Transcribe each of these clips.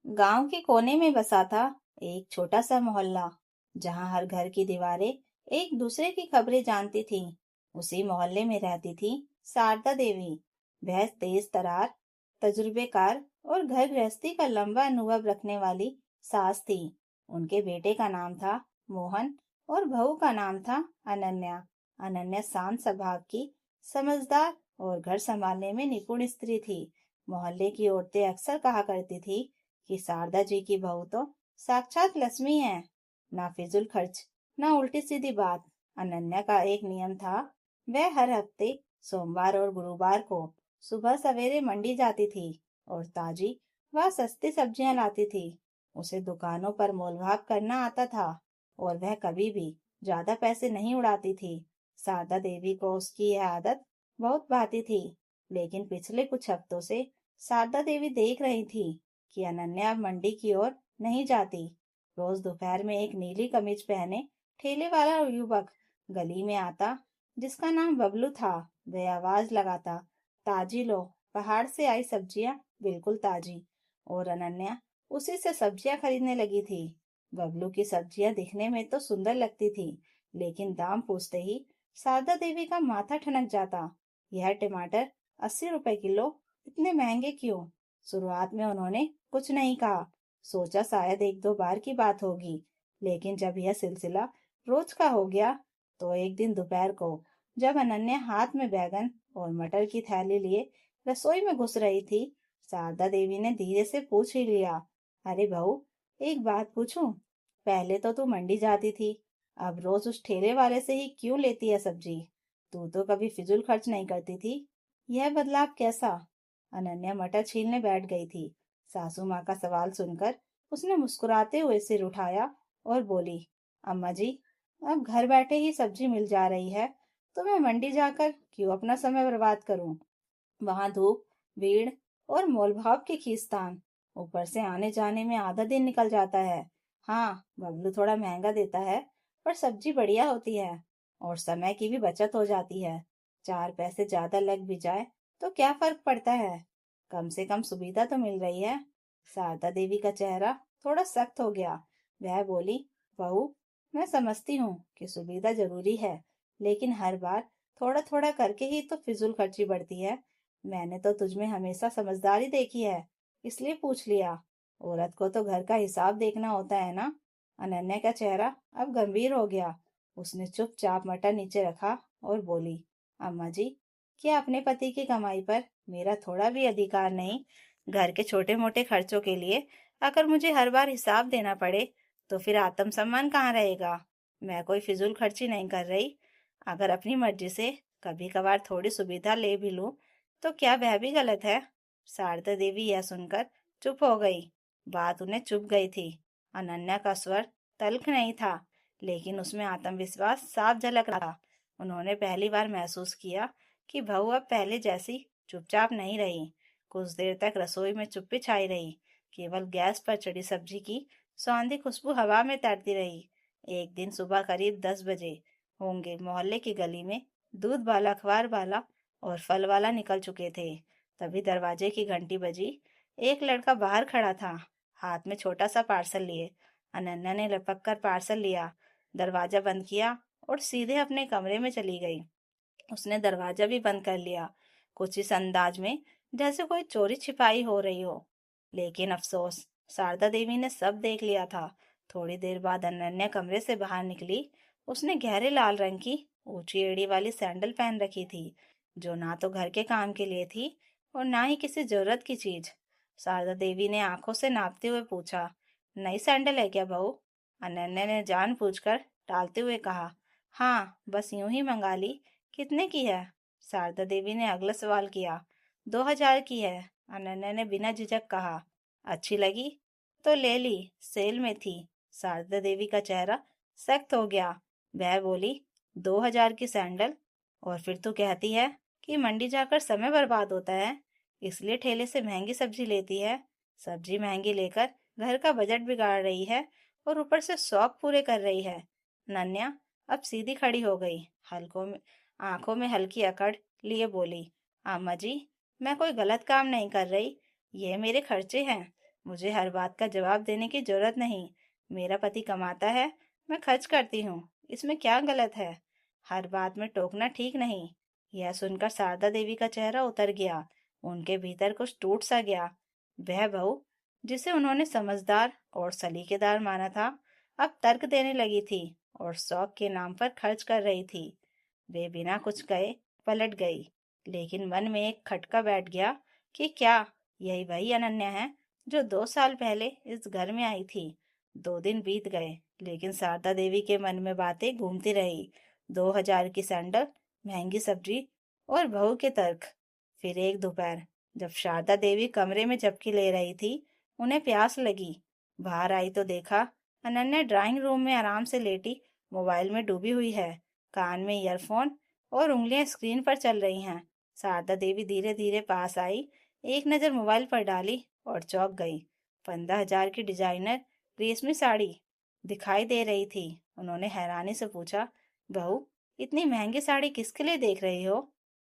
गांव के कोने में बसा था एक छोटा सा मोहल्ला, जहां हर घर की दीवारें एक दूसरे की खबरें जानती थीं। उसी मोहल्ले में रहती थी शारदा देवी। वह तेज तरार, तजुर्बेकार और घर गृहस्थी का लंबा अनुभव रखने वाली सास थी। उनके बेटे का नाम था मोहन और बहू का नाम था अनन्या। अनन्या शांत स्वभाव की, समझदार और घर संभालने में निपुण स्त्री थी। मोहल्ले की औरतें अक्सर कहा करती थी कि शारदा जी की बहू तो साक्षात लक्ष्मी है। ना फिजूल खर्च, ना उल्टी सीधी बात। अनन्या का एक नियम था, वह हर हफ्ते सोमवार और गुरुवार को सुबह सवेरे मंडी जाती थी और ताजी व सस्ती सब्जियां लाती थी। उसे दुकानों पर मोलभाव करना आता था और वह कभी भी ज्यादा पैसे नहीं उड़ाती थी। शारदा देवी को उसकी यह आदत बहुत भाती थी, लेकिन पिछले कुछ हफ्तों से शारदा देवी देख रही थी कि अनन्या अब मंडी की ओर नहीं जाती। रोज दोपहर में एक नीली कमीज पहने ठेले वाला युवक गली में आता, जिसका नाम बबलू था। वह आवाज लगाता, ताजी लो, पहाड़ से आई सब्जियां बिल्कुल ताजी। और अनन्या उसी से सब्जियां खरीदने लगी थी। बबलू की सब्जियां दिखने में तो सुंदर लगती थी, लेकिन दाम पूछते ही शारदा देवी का माथा ठनक जाता। यह टमाटर 80 रुपए किलो, इतने महंगे क्यों? शुरुआत में उन्होंने कुछ नहीं कहा, सोचा शायद एक दो बार की बात होगी। लेकिन जब यह सिलसिला रोज का हो गया, तो एक दिन दोपहर को जब अनन्या हाथ में बैगन और मटर की थैली लिए रसोई में घुस रही थी, शारदा देवी ने धीरे से पूछ ही लिया, अरे बहू, एक बात पूछूं? पहले तो तू मंडी जाती थी, अब रोज उस ठेले वाले से ही क्यों लेती है सब्जी? तू तो कभी फिजूल खर्च नहीं करती थी, यह बदलाव कैसा? अनन्या मटर छीलने बैठ गई थी। सासू माँ का सवाल सुनकर उसने मुस्कुराते हुए सिर उठाया और बोली, अम्मा जी, अब घर बैठे ही सब्जी मिल जा रही है, तो मैं मंडी जाकर क्यों अपना समय बर्बाद करूं? वहां धूप, भीड़ और मोलभाव की खींचतान, ऊपर से आने जाने में आधा दिन निकल जाता है। हाँ, बबलू थोड़ा महंगा देता है, पर सब्जी बढ़िया होती है और समय की भी बचत हो जाती है। 4 पैसे ज्यादा लग भी जाए तो क्या फर्क पड़ता है? कम से कम सुविधा तो मिल रही है। शारदा देवी का चेहरा थोड़ा सख्त हो गया। वह बोली, बहू, मैं समझती हूँ कि सुविधा जरूरी है, लेकिन हर बार थोड़ा थोड़ा करके ही तो फिजूल खर्ची बढ़ती है। मैंने तो तुझमें हमेशा समझदारी देखी है, इसलिए पूछ लिया। औरत को तो घर का हिसाब देखना होता है ना। अनन्या का चेहरा अब गंभीर हो गया। उसने चुपचाप मटर नीचे रखा और बोली, अम्मा जी, क्या अपने पति की कमाई पर मेरा थोड़ा भी अधिकार नहीं? घर के छोटे मोटे खर्चों के लिए अगर मुझे हर बार हिसाब देना पड़े, तो फिर आत्मसम्मान कहाँ रहेगा? मैं कोई फिजूल खर्ची नहीं कर रही। अगर अपनी मर्जी से कभी कभार थोड़ी सुविधा ले भी लूं, तो क्या वह भी गलत है? शारदा देवी यह सुनकर चुप हो गई। बात उन्हें चुप गई थी। अनन्या का स्वर तल्ख नहीं था, लेकिन उसमें आत्मविश्वास साफ झलक रहा था। उन्होंने पहली बार महसूस किया कि बहू अब पहले जैसी चुपचाप नहीं रही। कुछ देर तक रसोई में चुप्पी छाई रही। केवल गैस पर चढ़ी सब्जी की सौंधी खुशबू हवा में तैरती रही। एक दिन सुबह करीब 10 बजे होंगे, मोहल्ले की गली में दूध वाला, अखबार वाला और फल वाला निकल चुके थे। तभी दरवाजे की घंटी बजी। एक लड़का बाहर खड़ा था, हाथ में छोटा सा पार्सल लिए। अनन्या ने लपक कर पार्सल लिया, दरवाजा बंद किया और सीधे अपने कमरे में चली गई। उसने दरवाजा भी बंद कर लिया, कुछ इस अंदाज में जैसे कोई चोरी छिपाई हो रही हो। लेकिन अफसोस, शारदा देवी ने सब देख लिया था। थोड़ी देर बाद अनन्या कमरे से बाहर निकली। उसने गहरे लाल रंग की ऊंची एड़ी वाली सैंडल पहन रखी थी, जो ना तो घर के काम के लिए थी और ना ही किसी जरूरत की चीज। शारदा देवी ने आंखों से नापते हुए पूछा, नई सैंडल है क्या बहू? अनन्या ने जान पूछकर टालते हुए कहा, हाँ, बस यूं ही मंगा ली। कितने की है? शारदा देवी ने अगला सवाल किया। 2000 की है, अनन्या ने बिना झिझक कहा। अच्छी लगी तो ले ली, सेल में थी। शारदा देवी का चेहरा सख्त हो गया। वह बोली, 2000 की सैंडल? और फिर तू कहती है कि मंडी जाकर समय बर्बाद होता है, इसलिए ठेले से महंगी सब्जी लेती है। सब्जी महंगी लेकर घर का बजट बिगाड़ रही है और ऊपर से शौक पूरे कर रही है। नन्या अब सीधी खड़ी हो गई, हल्कों में आंखों में हल्की अकड़ लिए बोली, अम्मा जी, मैं कोई गलत काम नहीं कर रही, ये मेरे खर्चे हैं। मुझे हर बात का जवाब देने की जरूरत नहीं। मेरा पति कमाता है, मैं खर्च करती हूँ, इसमें क्या गलत है? हर बात में टोकना ठीक नहीं। यह सुनकर शारदा देवी का चेहरा उतर गया। उनके भीतर कुछ टूट सा गया। वह बहू, जिसे उन्होंने समझदार और सलीकेदार माना था, अब तर्क देने लगी थी और शौक के नाम पर खर्च कर रही थी। वे बिना कुछ कहे पलट गई, लेकिन मन में एक खटका बैठ गया कि क्या यही वही अनन्या है जो 2 साल पहले इस घर में आई थी। 2 दिन बीत गए, लेकिन शारदा देवी के मन में बातें घूमती रही। 2,000 की सैंडल, महंगी सब्जी और बहू के तर्क। फिर एक दोपहर, जब शारदा देवी कमरे में झपकी ले रही थी, उन्हें प्यास लगी। बाहर आई तो देखा अनन्या ड्राइंग रूम में आराम से लेटी मोबाइल में डूबी हुई है। कान में ईयरफोन और उंगलियां स्क्रीन पर चल रही हैं। शारदा देवी धीरे धीरे पास आई, एक नजर मोबाइल पर डाली और चौंक गई। 15,000 की डिजाइनर रेशमी साड़ी दिखाई दे रही थी। उन्होंने हैरानी से पूछा, बहू, इतनी महंगी साड़ी किसके लिए देख रही हो?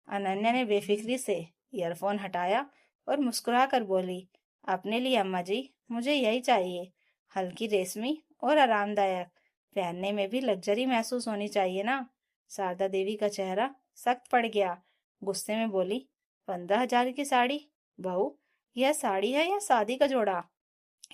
अनन्या ने बेफिक्री से ईयरफोन हटाया और मुस्कुरा कर बोली, अपने लिए अम्मा जी, मुझे यही चाहिए। हल्की रेशमी और आरामदायक, पहनने में भी लग्जरी महसूस होनी चाहिए ना। शारदा देवी का चेहरा सख्त पड़ गया। गुस्से में बोली, 15,000 की साड़ी? बहू, यह साड़ी है या शादी का जोड़ा?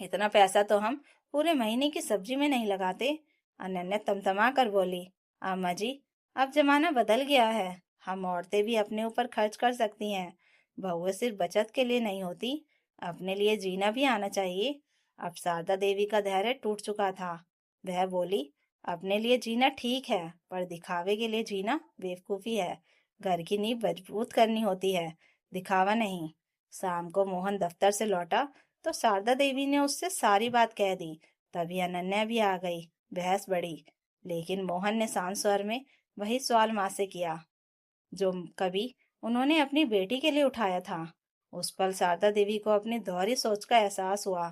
इतना पैसा तो हम पूरे महीने की सब्जी में नहीं लगाते। अनन्या तमतमा कर बोली, अम्मा जी, अब जमाना बदल गया है। हम औरतें भी अपने ऊपर खर्च कर सकती हैं। बहुएं सिर्फ बचत के लिए नहीं होती, अपने लिए जीना भी आना चाहिए। अब शारदा देवी का धैर्य टूट चुका था। वह बोली, अपने लिए जीना ठीक है, पर दिखावे के लिए जीना बेवकूफी है। घर की नींव मजबूत करनी होती है, दिखावा नहीं। शाम को मोहन दफ्तर से लौटा तो शारदा देवी ने उससे सारी बात कह दी। तभी अनन्या भी आ गई। बहस बढ़ी, लेकिन मोहन ने शांत स्वर में वही सवाल माँ से किया जो कभी उन्होंने अपनी बेटी के लिए उठाया था। उस पल शारदा देवी को अपनी दोहरी सोच का एहसास हुआ।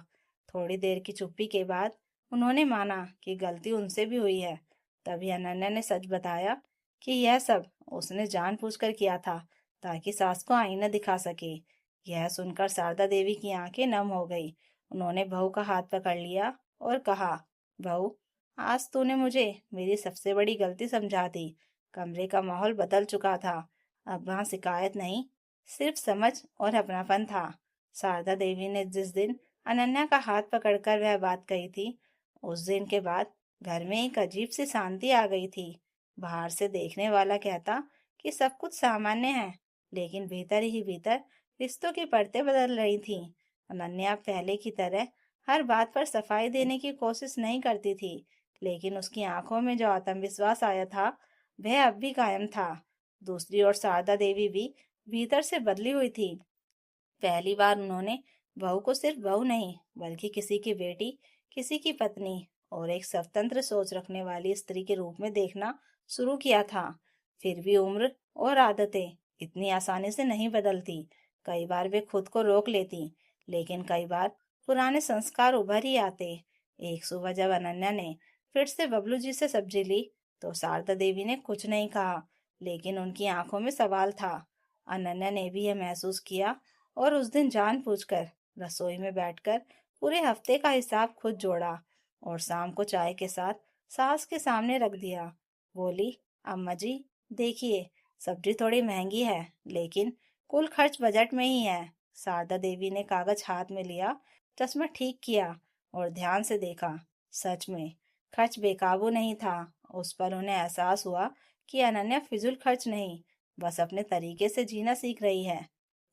थोड़ी देर की चुप्पी के बाद उन्होंने माना कि गलती उनसे भी हुई है। तभी अनन्या ने सच बताया कि यह सब उसने जानबूझकर किया था, ताकि सास को आईना दिखा सके। यह सुनकर शारदा देवी की आंखें नम हो गई। उन्होंने बहू का हाथ पकड़ लिया और कहा, बहू, आज तूने मुझे मेरी सबसे बड़ी गलती समझा दी। कमरे का माहौल बदल चुका था। अब वहां शिकायत नहीं, सिर्फ समझ और अपनापन था। शारदा देवी ने जिस दिन अनन्या का हाथ पकड़कर वह बात कही थी, उस दिन के बाद घर में एक अजीब सी शांति आ गई थी। बाहर से देखने वाला कहता कि सब कुछ सामान्य है, लेकिन भीतर ही भीतर रिश्तों की परतें बदल रही थीं। अनन्या पहले की तरह हर बात पर सफाई देने की कोशिश नहीं करती थी, लेकिन उसकी आंखों में जो आत्मविश्वास आया था, वह अब भी कायम था। दूसरी ओर शारदा देवी भी भीतर से बदली हुई थी। पहली बार उन्होंने बहू को सिर्फ बहू नहीं, बल्कि किसी की बेटी, किसी की पत्नी और एक स्वतंत्र सोच रखने वाली स्त्री के रूप में देखना शुरू किया था। फिर भी उम्र और आदतें इतनी आसानी से नहीं बदलती। कई बार वे खुद को रोक लेती, लेकिन कई बार पुराने संस्कार उभर ही आते। एक सुबह जब अनन्या ने फिर से बबलू जी से सब्जी ली, तो शारदा देवी ने कुछ नहीं कहा, लेकिन उनकी आंखों में सवाल था। अनन्या ने भी यह महसूस किया और उस दिन जानबूझकर रसोई में बैठकर पूरे हफ्ते का हिसाब खुद जोड़ा और शाम को चाय के साथ सास के सामने रख दिया। बोली, अम्मा जी, देखिए, सब्जी थोड़ी महंगी है, लेकिन कुल खर्च बजट में ही है। शारदा देवी ने कागज हाथ में लिया, चश्मा ठीक किया और ध्यान से देखा। सच में खर्च बेकाबू नहीं था। उस पर उन्हें एहसास हुआ कि अनन्या फिजूल खर्च नहीं, बस अपने तरीके से जीना सीख रही है।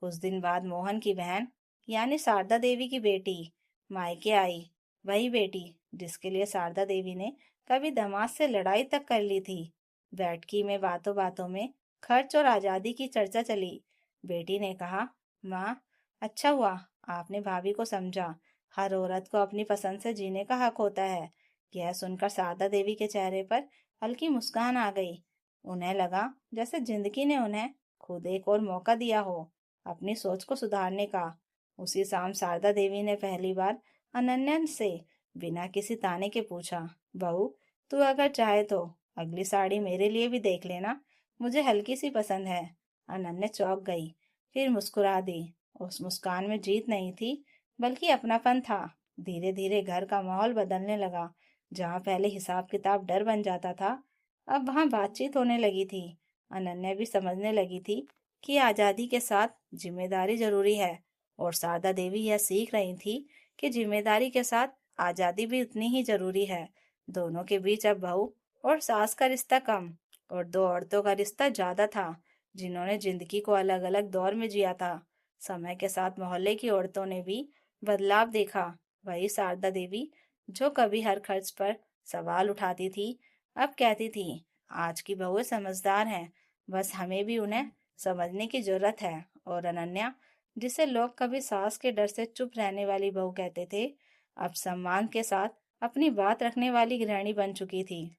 कुछ दिन बाद मोहन की बहन, यानी शारदा देवी की बेटी, मायके आई। वही बेटी जिसके लिए शारदा देवी ने कभी दामाद से लड़ाई तक कर ली थी। बैठकी में बातों बातों में खर्च और आजादी की चर्चा चली। बेटी ने कहा, माँ, अच्छा हुआ आपने भाभी को समझा। हर औरत को अपनी पसंद से जीने का हक होता है। यह सुनकर शारदा देवी के चेहरे पर हल्की मुस्कान आ गई। उन्हें लगा जैसे जिंदगी ने उन्हें खुद एक और मौका दिया हो अपनी सोच को सुधारने का। उसी शाम शारदा देवी ने पहली बार अनन्या से बिना किसी ताने के पूछा, बहू, तू अगर चाहे तो अगली साड़ी मेरे लिए भी देख लेना, मुझे हल्की सी पसंद है। अनन्या चौंक गई, फिर मुस्कुरा दी। उस मुस्कान में जीत नहीं थी, बल्कि अपनापन था। धीरे धीरे घर का माहौल बदलने लगा। जहाँ पहले हिसाब किताब डर बन जाता था, अब वहाँ बातचीत होने लगी थी। अनन्या भी समझने लगी थी कि आजादी के साथ जिम्मेदारी जरूरी है, और शारदा देवी यह सीख रही थी कि जिम्मेदारी के साथ आजादी भी उतनी ही जरूरी है। दोनों के बीच अब बहू और सास का रिश्ता कम और दो औरतों का रिश्ता ज्यादा था, जिन्होंने जिंदगी को अलग अलग दौर में जिया था। समय के साथ मोहल्ले की औरतों ने भी बदलाव देखा। वही शारदा देवी जो कभी हर खर्च पर सवाल उठाती थी, अब कहती थी, आज की बहुएं समझदार हैं, बस हमें भी उन्हें समझने की जरूरत है। और अनन्या, जिसे लोग कभी सास के डर से चुप रहने वाली बहू कहते थे, अब सम्मान के साथ अपनी बात रखने वाली गृहिणी बन चुकी थी।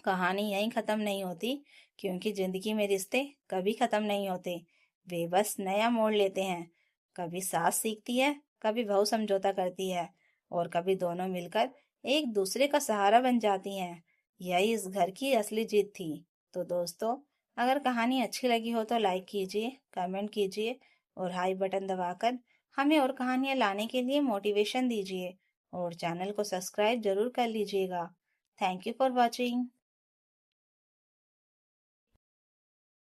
कहानी यहीं खत्म नहीं होती, क्योंकि जिंदगी में रिश्ते कभी खत्म नहीं होते। वे बस नया मोड़ लेते हैं। कभी सास सीखती है, कभी बहू समझौता करती है, और कभी दोनों मिलकर एक दूसरे का सहारा बन जाती हैं। यही इस घर की असली जीत थी। तो दोस्तों, अगर कहानी अच्छी लगी हो तो लाइक कीजिए, कमेंट कीजिए, और हाई बटन दबाकर हमें और कहानियाँ लाने के लिए मोटिवेशन दीजिए। और चैनल को सब्सक्राइब जरूर कर लीजिएगा। Thank you for watching.